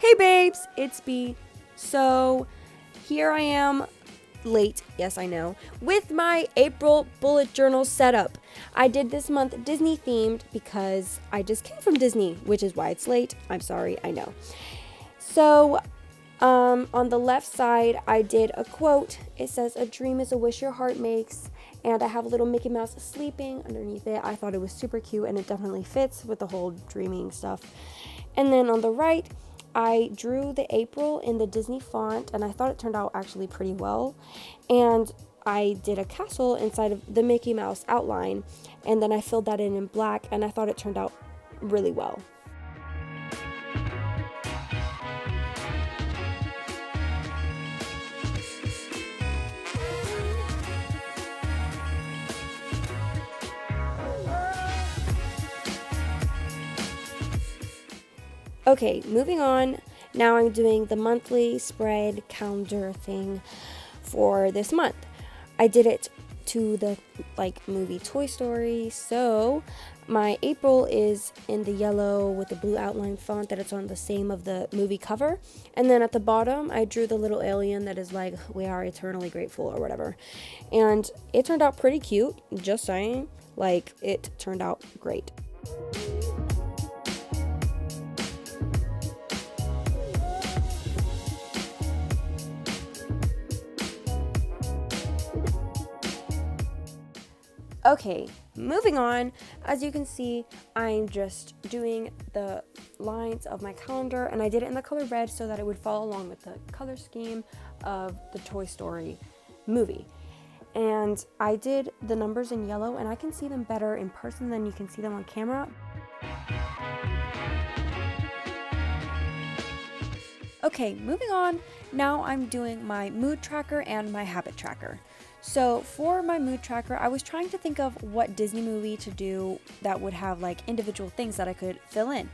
Hey babes, it's B. So here I am, late, yes I know, with my April bullet journal setup. I did this month Disney themed because I just came from Disney, which is why it's late. I'm sorry, I know. So on the left side, I did a quote. It says, "A dream is a wish your heart makes." And I have a little Mickey Mouse sleeping underneath it. I thought it was super cute and it definitely fits with the whole dreaming stuff. And then on the right, I drew the April in the Disney font and I thought it turned out actually pretty well. And I did a castle inside of the Mickey Mouse outline and then I filled that in black and I thought it turned out really well. Okay, moving on. Now I'm doing the monthly spread calendar thing for this month. I did it to the movie Toy Story. So my April is in the yellow with the blue outline font that it's on the same of the movie cover. And then at the bottom, I drew the little alien that is like, "We are eternally grateful" or whatever. And it turned out pretty cute, just saying. It turned out great. Okay, moving on. As you can see, I'm just doing the lines of my calendar and I did it in the color red so that it would follow along with the color scheme of the Toy Story movie. And I did the numbers in yellow and I can see them better in person than you can see them on camera. Okay, moving on. Now I'm doing my mood tracker and my habit tracker. So for my mood tracker, I was trying to think of what Disney movie to do that would have individual things that I could fill in.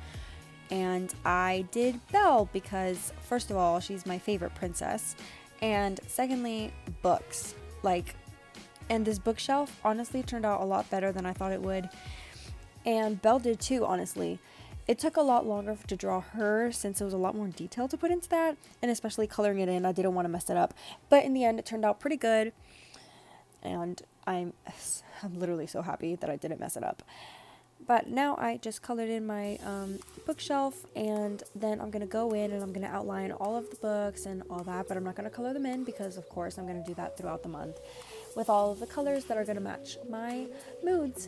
And I did Belle because first of all, she's my favorite princess. And secondly, books. And this bookshelf honestly turned out a lot better than I thought it would. And Belle did too, honestly. It took a lot longer to draw her since there was a lot more detail to put into that, and especially coloring it in, I didn't want to mess it up. But in the end, it turned out pretty good, and I'm literally so happy that I didn't mess it up. But now I just colored in my bookshelf, and then I'm going to go in and I'm going to outline all of the books and all that, but I'm not going to color them in because, of course, I'm going to do that throughout the month with all of the colors that are going to match my moods.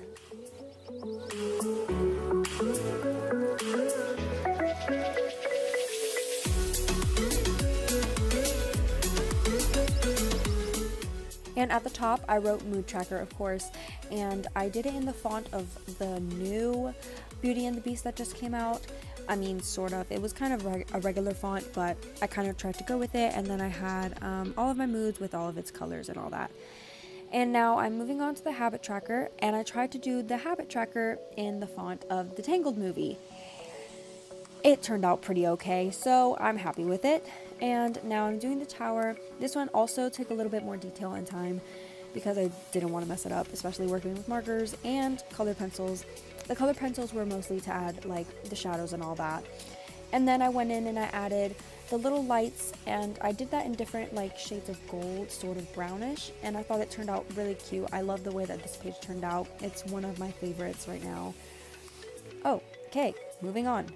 And at the top, I wrote mood tracker, of course, and I did it in the font of the new Beauty and the Beast that just came out. I mean, sort of. It was kind of a regular font, but I kind of tried to go with it, and then I had all of my moods with all of its colors and all that. And now I'm moving on to the habit tracker, and I tried to do the habit tracker in the font of the Tangled movie. It turned out pretty okay, so I'm happy with it. And now I'm doing the tower. This one also took a little bit more detail and time because I didn't want to mess it up, especially working with markers and colored pencils. The colored pencils were mostly to add the shadows and all that. And then I went in and I added the little lights, and I did that in different shades of gold, sort of brownish, and I thought it turned out really cute. I love the way that this page turned out. It's one of my favorites right now. Oh, okay, moving on.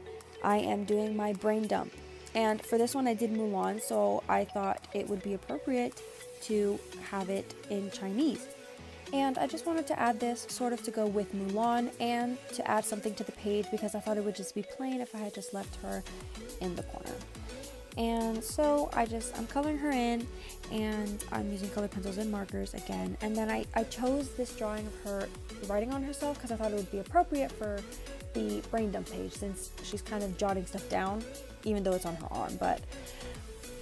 I am doing my brain dump. And for this one, I did Mulan, so I thought it would be appropriate to have it in Chinese. And I just wanted to add this sort of to go with Mulan and to add something to the page because I thought it would just be plain if I had just left her in the corner. And so I'm coloring her in, and I'm using colored pencils and markers again. And then I chose this drawing of her writing on herself because I thought it would be appropriate for the brain dump page since she's kind of jotting stuff down, even though it's on her arm. But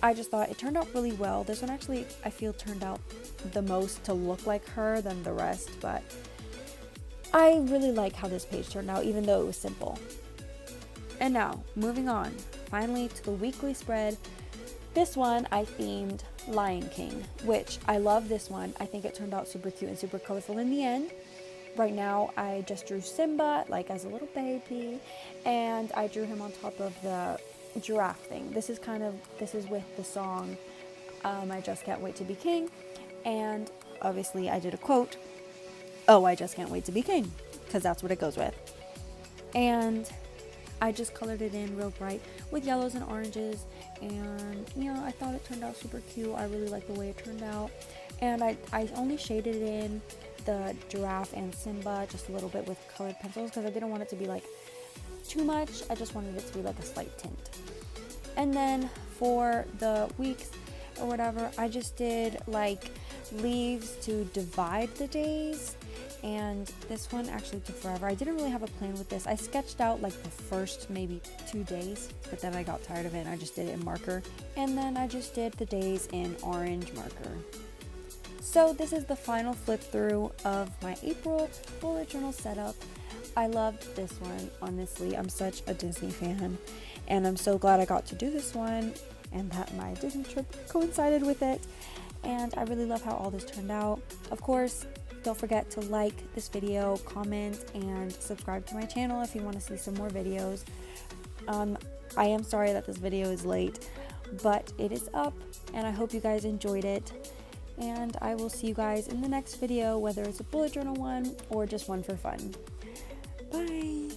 I just thought it turned out really well. This one actually, I feel, turned out the most to look like her than the rest, but I really like how this page turned out, even though it was simple. And now, moving on, finally to the weekly spread. This one I themed Lion King, which I love this one. I think it turned out super cute and super colorful in the end. Right now, I just drew Simba, as a little baby, and I drew him on top of the giraffe thing. This is with the song I Just Can't Wait to Be King, and obviously I did a quote, "Oh, I just can't wait to be king," because that's what it goes with. And I just colored it in real bright with yellows and oranges, and I thought it turned out super cute. I really like the way it turned out, and I only shaded in the giraffe and Simba just a little bit with colored pencils because I didn't want it to be like too much. I just wanted it to be like a slight tint. And then for the weeks or whatever, I just did like leaves to divide the days, and this one actually took forever. I didn't really have a plan with this. I sketched out like the first maybe 2 days, but then I got tired of it and I just did it in marker, and then I just did the days in orange marker. So this is the final flip through of my April bullet journal setup. I loved this one, honestly. I'm such a Disney fan, and I'm so glad I got to do this one and that my Disney trip coincided with it. And I really love how all this turned out. Of course, don't forget to like this video, comment, and subscribe to my channel if you want to see some more videos. I am sorry that this video is late, but it is up, and I hope you guys enjoyed it. And I will see you guys in the next video, whether it's a bullet journal one or just one for fun. Bye!